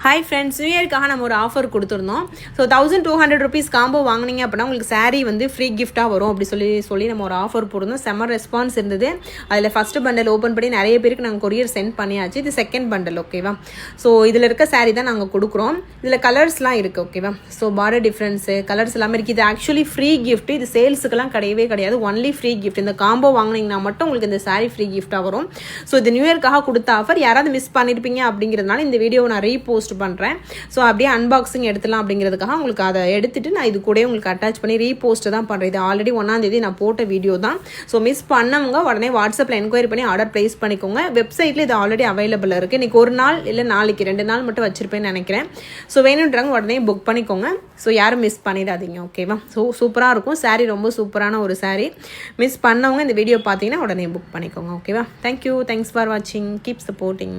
Hi friends, new இயர்க்காக நம்ம ஒரு offer கொடுத்துருந்தோம். ஸோ 1200 ருபீஸ் காம்போ வாங்கினீங்க அப்படின்னா உங்களுக்கு சாரீ வந்து ஃப்ரீ கிஃப்ட்டாக வரும் அப்படி சொல்லி நம்ம ஒரு ஆஃபர் போட்டிருந்தோம். செம்ம ரெஸ்பான்ஸ் இருந்தது. அதில் ஃபஸ்ட்டு பண்டல் ஓப்பன் பண்ணி நிறைய பேருக்கு நாங்கள் கொரியர் சென்ட் பண்ணியாச்சு. இது செகண்ட் பண்டல், ஓகேவா? ஸோ இதில் இருக்க சாரீ தான் நாங்கள் கொடுக்குறோம். இதில் கலர்ஸ்லாம் இருக்குது, ஓகேவா? ஸோ பார்டர் டிஃப்ரென்ஸு கலர்ஸ் எல்லாமே இருக்குது. இது ஆக்சுவலி ஃப்ரீ கிஃப்ட். இது சேல்ஸுக்கெல்லாம் கிடையவே கிடையாது. Only free gift. இந்த காம்போ வாங்கினீங்கன்னா மட்டும் உங்களுக்கு இந்த சாரீ ஃப்ரீ கிஃப்ட்டாக வரும். ஸோ இது நியூ இயர்க்காக கொடுத்த ஆஃபர். யாராவது மிஸ் பண்ணியிருப்பீங்க அப்படிங்கிறதுனால இந்த வீடியோவை நான் ரீபோஸ்ட் பண்ணுறேன். ஸோ அப்படியே அன்பாக்சிங் எடுத்துலாம் அப்படிங்கிறதுக்காக உங்களுக்கு அதை எடுத்துகிட்டு நான் இது கூட உங்களுக்கு அட்டாச் பண்ணி ரீபோஸ்ட்டு தான் பண்ணுறேன். இது ஆல்ரெடி 1ஆம் தேதி நான் போட்ட வீடியோ தான். ஸோ மிஸ் பண்ணவங்க உடனே வாட்ஸ்அப்பில் என்கொயரி பண்ணி ஆர்டர் ப்ளேஸ் பண்ணிக்கோங்க. வெப்சைட்டில் இது ஆல்ரெடி அவைலபிள் இருக்குது. இன்றைக்கி ஒரு நாள் இல்லை நாளைக்கு 2 நாள் மட்டும் வச்சுருப்பேன்னு நினைக்கிறேன். ஸோ வேணுன்றவங்க உடனே புக் பண்ணிக்கோங்க. ஸோ யாரும் மிஸ் பண்ணிடாதீங்க, ஓகேவா? ஸோ சூப்பராக இருக்கும் சாரீ, ரொம்ப சூப்பரான ஒரு சாரீ. மிஸ் பண்ணவங்க இந்த வீடியோ பார்த்தீங்கன்னா உடனே புக் பண்ணிக்கோங்க, ஓகேவா? தேங்க்யூ, தேங்க்ஸ் ஃபார் வாட்சிங், கீப் சப்போர்ட்டிங்.